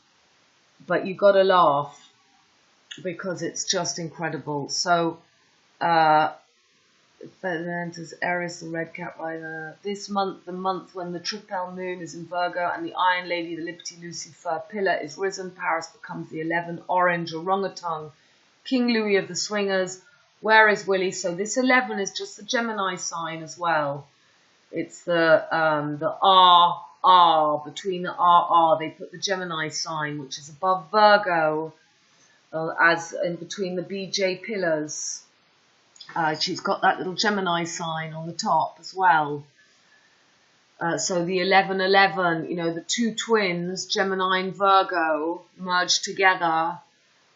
but you got to laugh because it's just incredible. So, enters ERIS, the red cat rider. This month, the month when the triple moon is in Virgo and the Iron Lady, the Liberty Lucifer pillar is risen, Paris becomes the 11, orange orangutan, King Louis of the Swingers. Where is Willie? So this 11 is just the Gemini sign as well. It's the R, between the R, they put the Gemini sign, which is above Virgo, as in between the BJ pillars. She's got that little Gemini sign on the top as well. So the 11-11, you know, the two twins, Gemini and Virgo, merged together.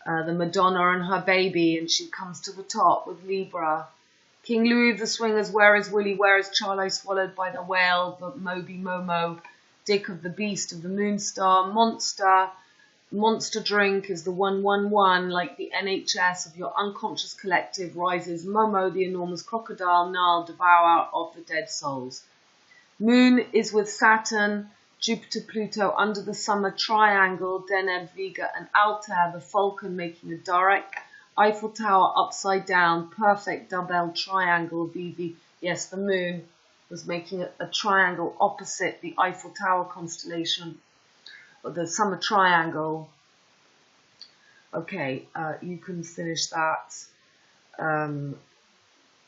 The Madonna and her baby, and she comes to the top with Libra. King Louis of the Swingers, where is Willie? Where is Charlie? Swallowed by the whale, the Moby Momo, Dick of the Beast of the Moon Star, Monster Drink is the 111, like the NHS of your unconscious collective, rises Momo, the enormous crocodile, Nile, devourer of the dead souls. Moon is with Saturn, Jupiter, Pluto, under the summer triangle, Deneb, Vega, and Altair, the Falcon, making a direct Eiffel Tower upside down, perfect double triangle, VV. Yes, the moon was making a triangle opposite the Eiffel Tower constellation, or the summer triangle. Okay, you can finish that.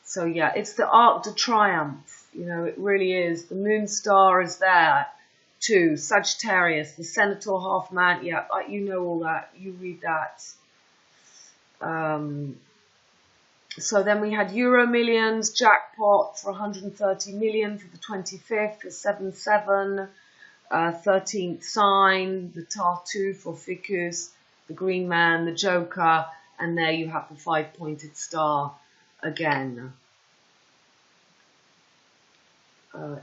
So yeah, it's the Arc de Triomphe, you know, it really is. The moon star is there too. Sagittarius, the Senator half man, yeah, you know all that, you read that. So then we had Euro Millions, jackpot for 130 million for the 25th, the 7-7, 13th sign, the Tartuffe for Ficus, the Green Man, the Joker, and there you have the 5-pointed star again.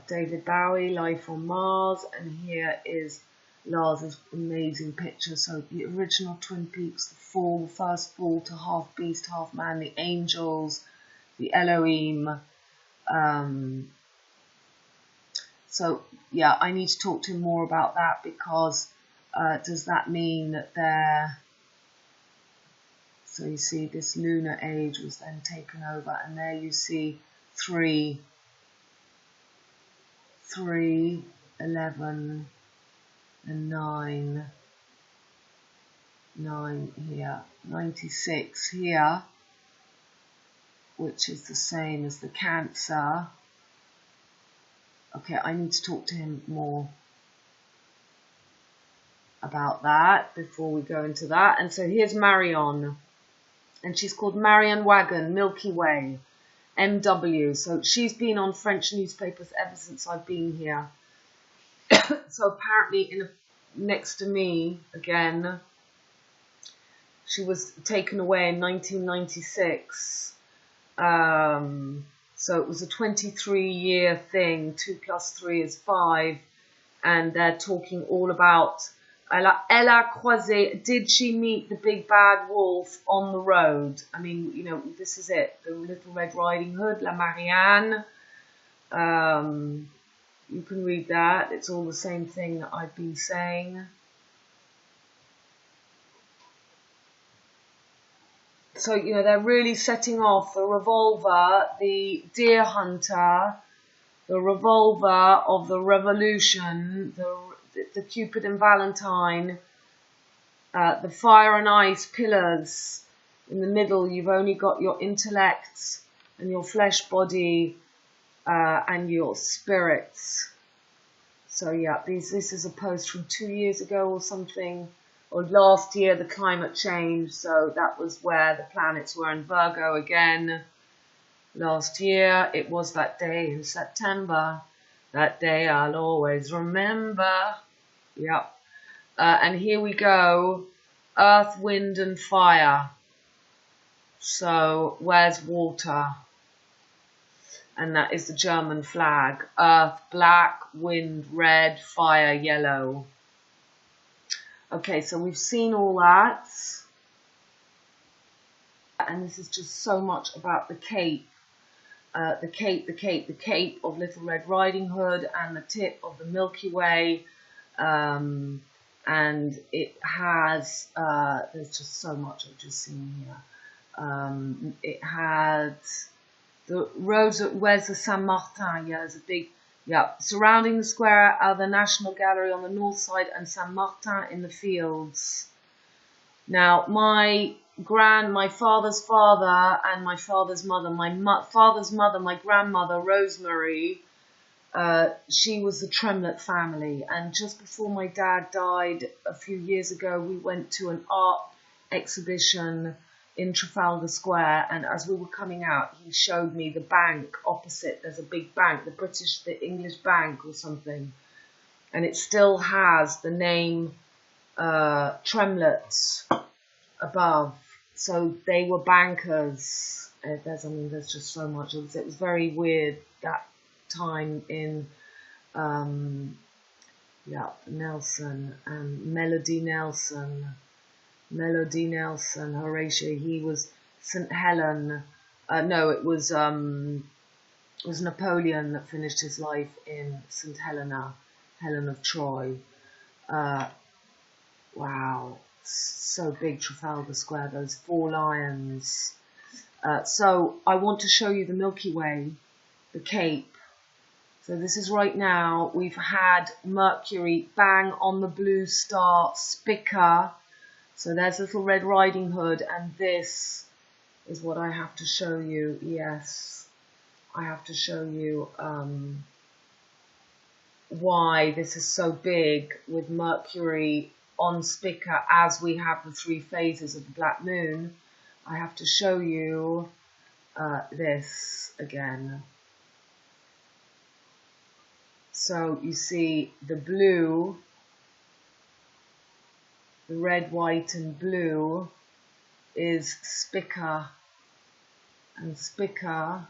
David Bowie, Life on Mars, and here is Lars's amazing picture. So the original Twin Peaks, the fall, the first fall to half beast, half man, the angels, the Elohim. So yeah, I need to talk to him more about that, because does that mean that they're... So you see this lunar age was then taken over, and there you see 3, 11, and 9 here, 96 here, which is the same as the Cancer. Okay, I need to talk to him more about that before we go into that. And so here's Marianne, and she's called Marianne Wagon, Milky Way, MW. So she's been on French newspapers ever since I've been here. So apparently next to me again, she was taken away in 1996. So it was a 23-year thing. 2 + 3 is 5. And they're talking all about, elle a croisé, did she meet the big bad wolf on the road? I mean, you know, this is it. The Little Red Riding Hood, La Marianne. You can read that. It's all the same thing that I've been saying. So, you know, they're really setting off the revolver, the deer hunter, the revolver of the revolution, the Cupid and Valentine, the fire and ice pillars. In the middle, you've only got your intellect and your flesh body and your spirits. So, yeah, this is a post from 2 years ago or something. Or last year, the climate change, so that was where the planets were in Virgo again. Last year, it was that day in September. That day I'll always remember. Yep. And here we go. Earth, wind and fire. So, where's water? And that is the German flag. Earth, black, wind, red, fire, yellow. Okay, so we've seen all that, and this is just so much about the cape, the cape of Little Red Riding Hood and the tip of the Milky Way, and it has, there's just so much I've just seen here. It had the roads, where's the Saint Martin? Yeah, there's a big... Yeah, surrounding the square are the National Gallery on the north side and Saint Martin in the fields. Now, my father's father and my father's mother, father's mother, my grandmother, Rosemary, she was the Tremlett family. And just before my dad died a few years ago, we went to an art exhibition in Trafalgar Square, and as we were coming out, he showed me the bank opposite. There's a big bank, the English bank or something, and it still has the name Tremlett above. So they were bankers. There's just so much. It was very weird that time in Nelson and MelodY Nelson, Horatio, he was St. Helen. No, it was Napoleon that finished his life in St. Helena, Helen of Troy. Wow, so big, Trafalgar Square, those 4 lions. So I want to show you the Milky Way, the Cape. So this is right now, we've had Mercury bang on the blue star, Spica. So there's Little Red Riding Hood, and this is what I have to show you. Yes, I have to show you why this is so big with Mercury on Spica as we have the 3 phases of the Black Moon. I have to show you this again. So you see the blue, the red, white and blue is Spica, and Spica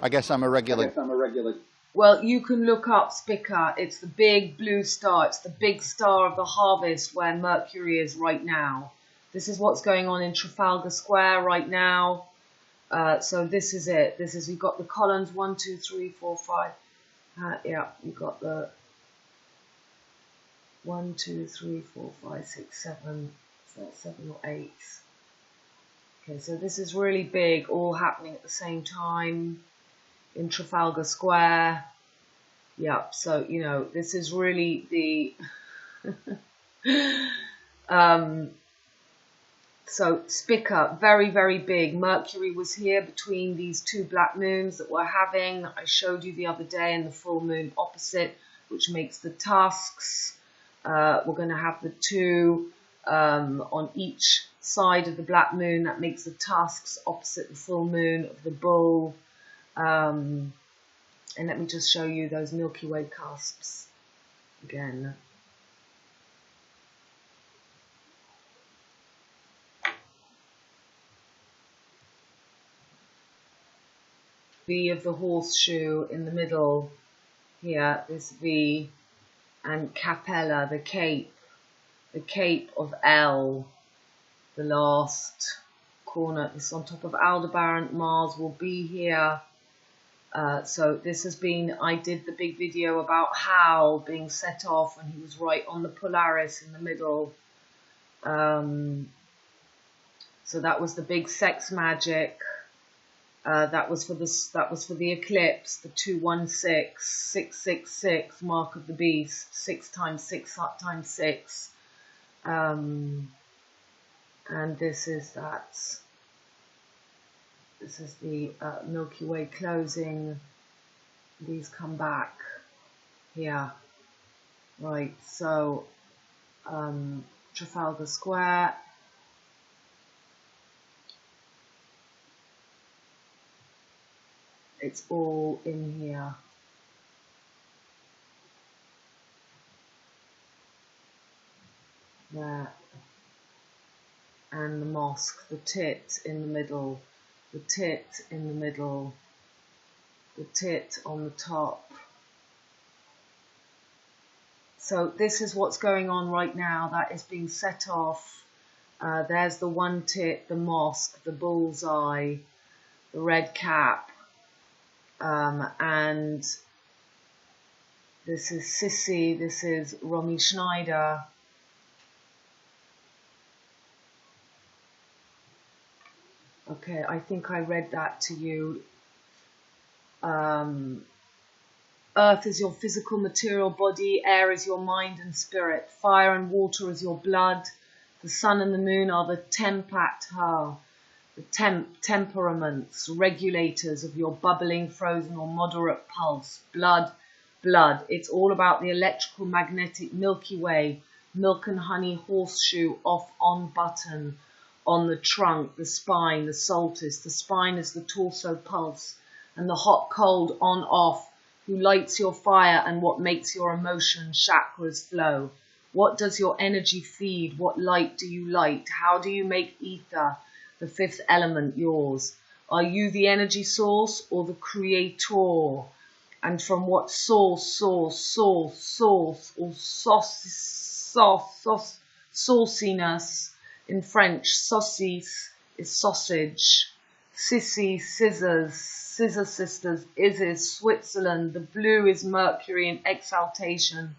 I guess I'm a regular Well, you can look up Spica. It's the big blue star. It's the big star of the harvest where Mercury is right now. This is what's going on in Trafalgar Square right now. So this is it. This is, you've got the columns 1, 2, 3, 4, 5. Yeah, you've got the 1, 2, 3, 4, 5, 6, 7. So that's 7 or 8. Okay, so this is really big, all happening at the same time in Trafalgar Square. Yep, so, you know, this is really the... so, Spica, very, very big. Mercury was here between these two black moons that we're having. I showed you the other day, and the full moon opposite, which makes the tusks. We're going to have the two on each side of the black moon. That makes the tusks opposite the full moon of the bull. And let me just show you those Milky Way cusps again. V of the horseshoe in the middle here, this V, and Capella, the Cape of L, the last corner. This is on top of Aldebaran. Mars will be here. So this has been, I did the big video about Hal being set off, and he was right on the Polaris in the middle. So that was the big sex magic. That was for the eclipse, the 216, 666, mark of the beast, 6 times 6 times 6. And this is that. This is the Milky Way closing. These come back here. Right, so Trafalgar Square. It's all in here. There. And the mosque, the tit in the middle, the tit in the middle, the tit on the top. So this is what's going on right now. That is being set off. There's the one tit, the mosque, the bullseye, the red cap. And this is Sissy, this is Romy Schneider. Okay, I think I read that to you. Earth is your physical material body, air is your mind and spirit, fire and water is your blood, the sun and the moon are the TEMP AT HER. The temperaments, regulators of your bubbling, frozen or moderate pulse, blood. It's all about the electrical magnetic Milky Way, milk and honey horseshoe off on button, on the trunk, the spine, the solstice. The spine is the torso pulse, and the hot cold on off, who lights your fire and what makes your emotion chakras flow. What does your energy feed? What light do you light? How do you make ether? The fifth element yours. Are you the energy source or the creator? And from what source, or sauciness in French, saucisse is sausage. Sissy, scissors, scissor sisters, Isis, Switzerland. The blue is Mercury in exaltation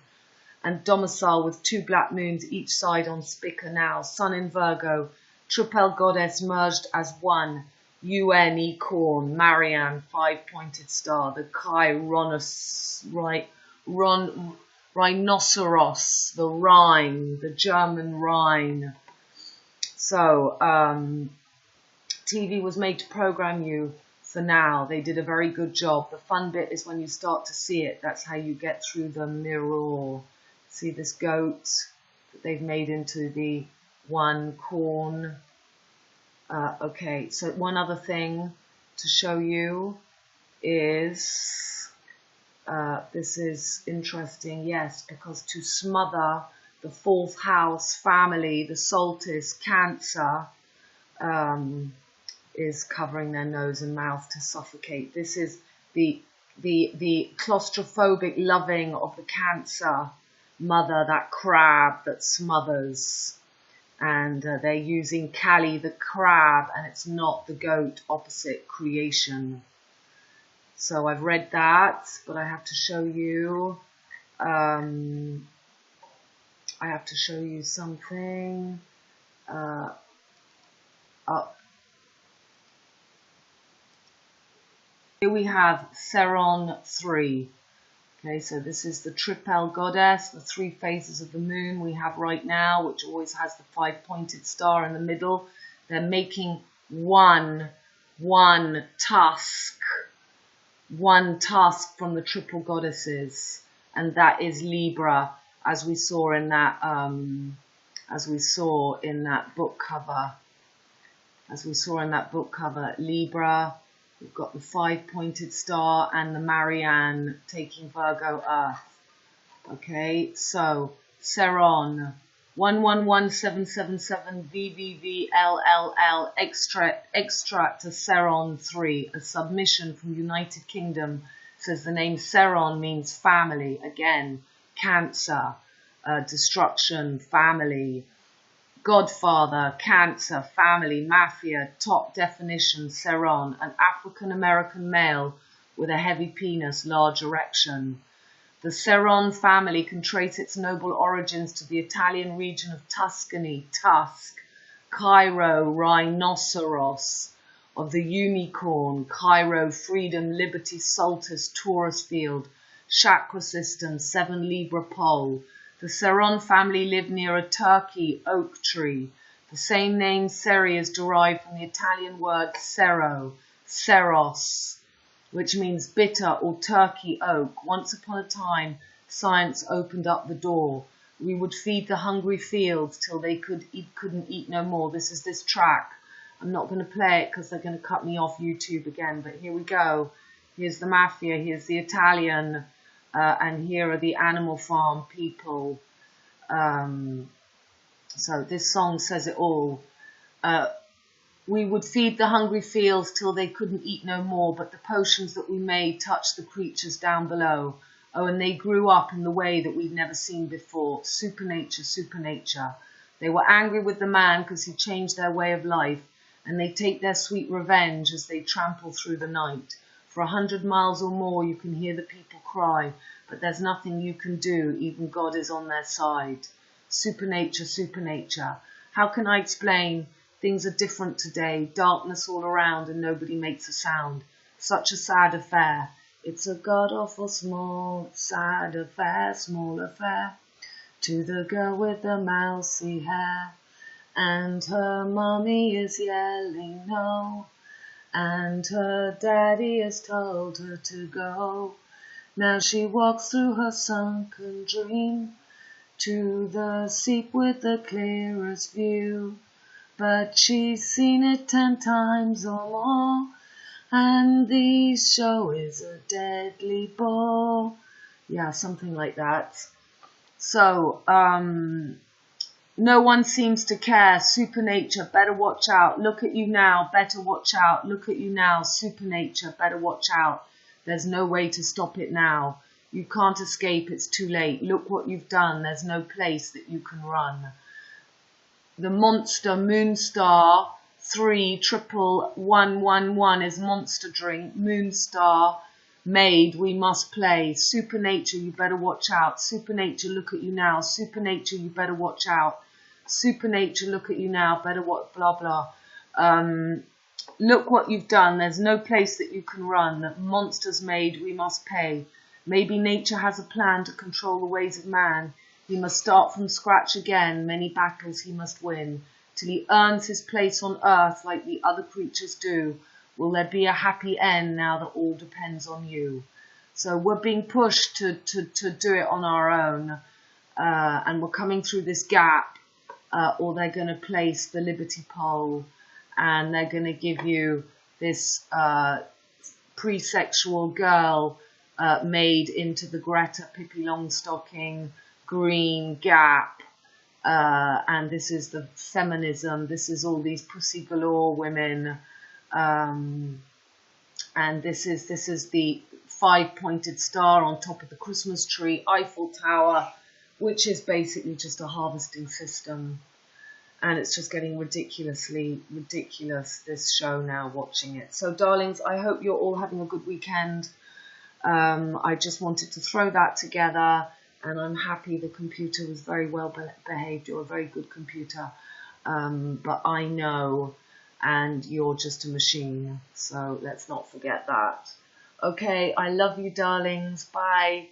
and domicile with 2 black moons each side on Spica Now. Sun in Virgo. Triple goddess merged as one. UN, CORN Marianne, 5-pointed star. The rhinoceros, the Rhine, the German Rhine. So, TV was made to program you for now. They did a very good job. The fun bit is when you start to see it. That's how you get through the mirror. See this goat that they've made into the one corn. Okay, so one other thing to show you is, this is interesting, yes, because to smother the 4th house family, the solstice, Cancer, is covering their nose and mouth to suffocate. This is the the claustrophobic loving of the Cancer mother, that crab that smothers. And they're using Kali the crab, and it's not the goat, opposite creation. So I've read that, but I have to show you. I have to show you something. Here we have Seron 3. Okay, so this is the triple goddess, the 3 phases of the moon we have right now, which always has the 5-pointed star in the middle. They're making one tusk from the triple goddesses, and that is Libra, as we saw in that book cover. Libra. We've got the 5-pointed star and the Marianne taking Virgo Earth. Okay, so Seron 111777 VVVLLL extract to Seron 3, a submission from United Kingdom. Says the name Seron means family. Again, Cancer, destruction, family. Godfather, Cancer, family, mafia, top definition, Seron, an African-American male with a heavy penis, large erection. The Seron family can trace its noble origins to the Italian region of Tuscany, Tusk, Cairo, rhinoceros, of the unicorn, Cairo, freedom, liberty, solstice, Taurus field, chakra system, 7 Libra pole. The Seron family live near a Turkey oak tree. The same name Seri is derived from the Italian word sero, seros, which means bitter or turkey oak. Once upon a time, science opened up the door. We would feed the hungry fields till they couldn't eat no more. This is this track. I'm not going to play it because they're going to cut me off YouTube again, but here we go. Here's the mafia, here's the Italian, and here are the Animal Farm people. So this song says it all. We would feed the hungry fields till they couldn't eat no more, but the potions that we made touched the creatures down below. Oh, and they grew up in the way that we'd never seen before. Supernature, supernature. They were angry with the man because he changed their way of life, and they take their sweet revenge as they trample through the night. For 100 miles or more you can hear the people cry, but there's nothing you can do, even God is on their side. Supernature, supernature. How can I explain? Things are different today, darkness all around and nobody makes a sound. Such a sad affair. It's a god-awful small, sad affair, small affair. To the girl with the mousy hair, and her mommy is yelling no, and her daddy has told her to go. Now she walks through her sunken dream to the seep with the clearest view, but she's seen it 10 times or more, and the show is a deadly bore. Yeah, something like that. So, no one seems to care. Supernature, better watch out. Look at you now, better watch out. Look at you now, supernature, better watch out. There's no way to stop it now. You can't escape, it's too late. Look what you've done, there's no place that you can run. The monster Moonstar 31111 is monster drink. Moonstar made, we must play. Supernature, you better watch out. Supernature, look at you now. Supernature, you better watch out. Supernature, look at you now. Better what, blah, blah. Look what you've done. There's no place that you can run. Monsters made, we must pay. Maybe nature has a plan to control the ways of man. He must start from scratch again. Many battles he must win, till he earns his place on earth like the other creatures do. Will there be a happy end now that all depends on you? So we're being pushed to do it on our own. And we're coming through this gap, or they're going to place the Liberty pole, and they're going to give you this pre-sexual girl made into the Greta Pippi Longstocking green gap. And this is the feminism. This is all these pussy galore women. And this is the 5-pointed star on top of the Christmas tree, Eiffel Tower, which is basically just a harvesting system. And it's just getting ridiculously ridiculous, this show now, watching it. So, darlings, I hope you're all having a good weekend. I just wanted to throw that together, and I'm happy the computer was very well behaved. You're a very good computer. But I know, and you're just a machine. So let's not forget that. Okay, I love you, darlings. Bye.